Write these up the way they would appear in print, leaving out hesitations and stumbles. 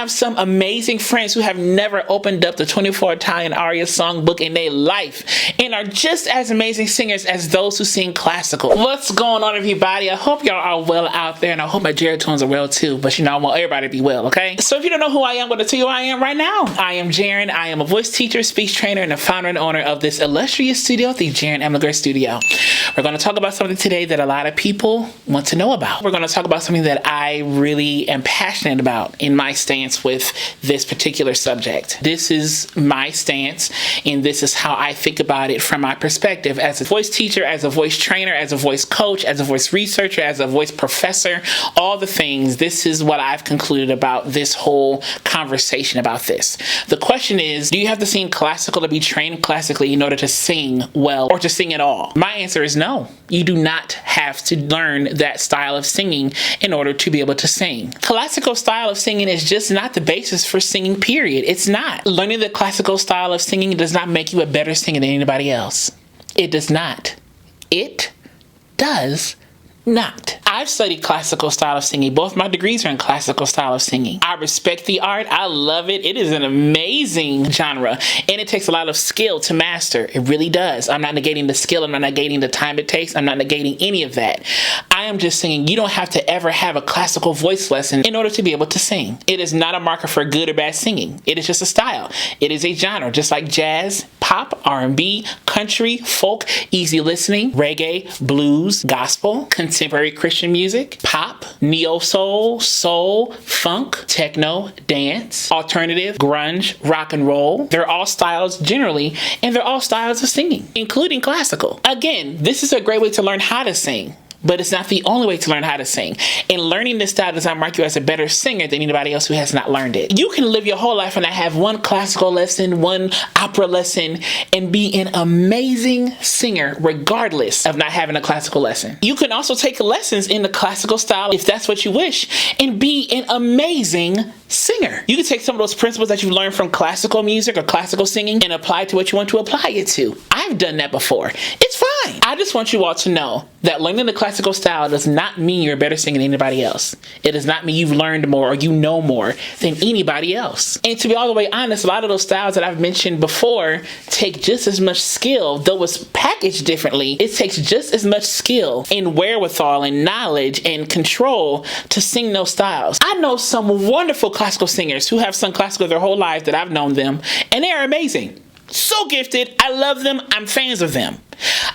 have some amazing friends who have never opened up the 24 Italian aria songbook in their life and are just as amazing singers as those who sing classical. What's going on, everybody? I hope y'all are well out there, and I hope my Jaratones are well too, but you know, I want everybody to be well, okay? So if you don't know who I am, I'm going to tell you who I am right now. I am Jaren. I am a voice teacher, speech trainer, and the founder and owner of this illustrious studio, the Jaren Emliger Studio. We're going to talk about something today that a lot of people want to know about. We're going to talk about something that I really am passionate about in my stance with this particular subject. This is my stance, and this is how I think about it from my perspective as a voice teacher, as a voice trainer, as a voice coach, as a voice researcher, as a voice professor, all the things. This is what I've concluded about this whole conversation about this. The question is, do you have to sing classical to be trained classically in order to sing well or to sing at all? My answer is no. You do not have to learn that style of singing in order to be able to sing. Classical style of singing is just not the basis for singing, period. It's not. Learning the classical style of singing does not make you a better singer than anybody else. It does not. It does not. I've studied classical style of singing. Both my degrees are in classical style of singing. I respect the art. I love it. It is an amazing genre, and it takes a lot of skill to master. It really does. I'm not negating the skill. I'm not negating the time it takes. I'm not negating any of that. I am just saying you don't have to ever have a classical voice lesson in order to be able to sing. It is not a marker for good or bad singing. It is just a style. It is a genre, just like jazz, pop, R&B, country, folk, easy listening, reggae, blues, gospel, contemporary Christian music, pop, neo-soul, soul, funk, techno, dance, alternative, grunge, rock and roll. They're all styles generally, and they're all styles of singing, including classical. Again, this is a great way to learn how to sing, but it's not the only way to learn how to sing. And learning this style does not mark you as a better singer than anybody else who has not learned it. You can live your whole life and not have one classical lesson, one opera lesson, and be an amazing singer regardless of not having a classical lesson. You can also take lessons in the classical style if that's what you wish and be an amazing singer. You can take some of those principles that you've learned from classical music or classical singing and apply it to what you want to apply it to. I've done that before. It's fine. I just want you all to know that learning the classical style does not mean you're a better singer than anybody else. It does not mean you've learned more or you know more than anybody else. And to be all the way honest, a lot of those styles that I've mentioned before take just as much skill, though it's packaged differently. It takes just as much skill and wherewithal and knowledge and control to sing those styles. I know some wonderful classical singers who have sung classical their whole lives that I've known them, and they are amazing. So gifted. I love them. I'm fans of them.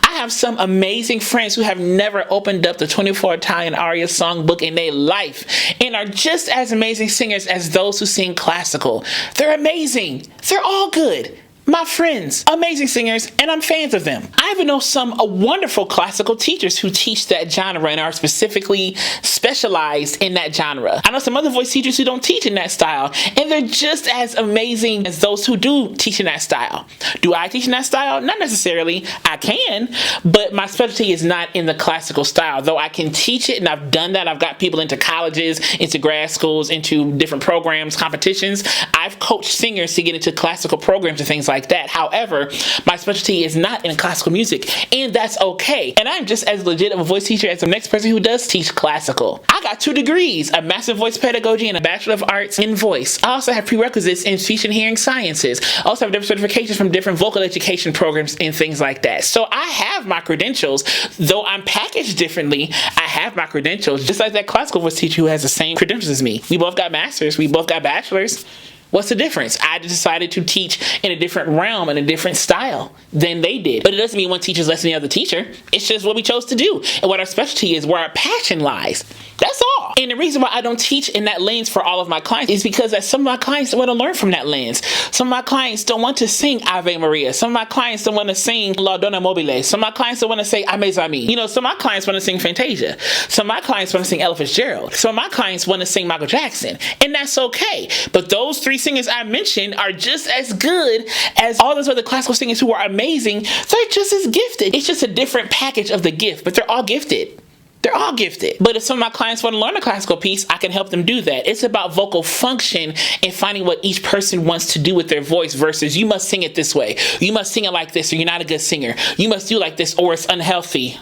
I have some amazing friends who have never opened up the 24 Italian aria songbook in their life and are just as amazing singers as those who sing classical. They're amazing. They're all good. My friends, amazing singers, and I'm fans of them. I even know some wonderful classical teachers who teach that genre and are specifically specialized in that genre. I know some other voice teachers who don't teach in that style, and they're just as amazing as those who do teach in that style. Do I teach in that style? Not necessarily. I can, but my specialty is not in the classical style, though I can teach it, and I've done that. I've got people into colleges, into grad schools, into different programs, competitions. I've coached singers to get into classical programs and things like that. However, my specialty is not in classical music, and that's okay. And I'm just as legit of a voice teacher as the next person who does teach classical. I got 2 degrees, a Master of Voice Pedagogy and a Bachelor of Arts in Voice. I also have prerequisites in Speech and Hearing Sciences. I also have different certifications from different vocal education programs and things like that. So I have my credentials, though I'm packaged differently. I have my credentials, just like that classical voice teacher who has the same credentials as me. We both got masters. We both got bachelors. What's the difference? I decided to teach in a different realm and a different style than they did. But it doesn't mean one teacher's less than the other teacher. It's just what we chose to do. And what our specialty is, where our passion lies. That's all. And the reason why I don't teach in that lens for all of my clients is because some of my clients don't want to learn from that lens. Some of my clients don't want to sing Ave Maria. Some of my clients don't want to sing La Donna Mobile. Some of my clients don't want to say Ame Zami. You know, some of my clients want to sing Fantasia. Some of my clients want to sing Ella Fitzgerald. Some of my clients want to sing Michael Jackson. And that's okay. But those 3 singers I mentioned are just as good as all those other classical singers who are amazing. They're just as gifted. It's just a different package of the gift, but they're all gifted. They're all gifted. But if some of my clients want to learn a classical piece, I can help them do that. It's about vocal function and finding what each person wants to do with their voice versus you must sing it this way. You must sing it like this or you're not a good singer. You must do like this or it's unhealthy.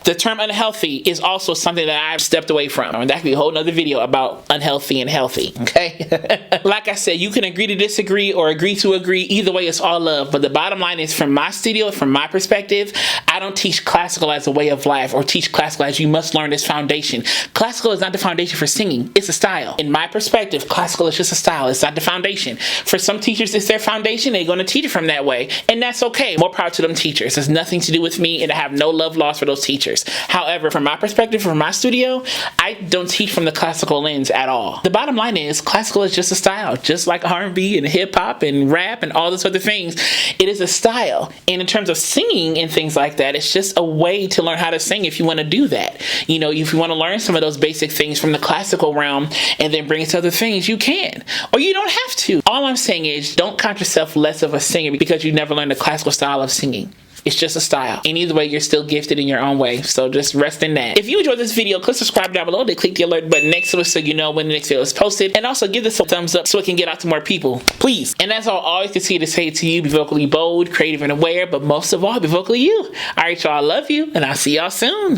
the term unhealthy is also something that I've stepped away from. And that could be a whole nother video about unhealthy and healthy, okay? Like I said, you can agree to disagree or agree to agree. Either way, it's all love. But the bottom line is, from my studio, from my perspective, I don't teach classical as a way of life or teach classical as you must learn this foundation. Classical is not the foundation for singing. It's a style. In my perspective, classical is just a style. It's not the foundation. For some teachers, it's their foundation. They're going to teach it from that way. And that's okay. More power to them teachers. It has nothing to do with me, and I have no love lost for those teachers. However, from my perspective, from my studio, I don't teach from the classical lens at all. The bottom line is, classical is just a style. Just like R&B and hip hop and rap and all those other things. It is a style. And in terms of singing and things like that, it's just a way to learn how to sing if you want to do that. You know, if you want to learn some of those basic things from the classical realm and then bring it to other things, you can. Or you don't have to. All I'm saying is, don't count yourself less of a singer because you never learned the classical style of singing. It's just a style. And either way, you're still gifted in your own way. So just rest in that. If you enjoyed this video, click subscribe down below. Then click the alert button next to it so you know when the next video is posted. And also give this a thumbs up so it can get out to more people. Please. And as I'll always continue to say to you, be vocally bold, creative, and aware. But most of all, be vocally you. All right, y'all. I love you. And I'll see y'all soon.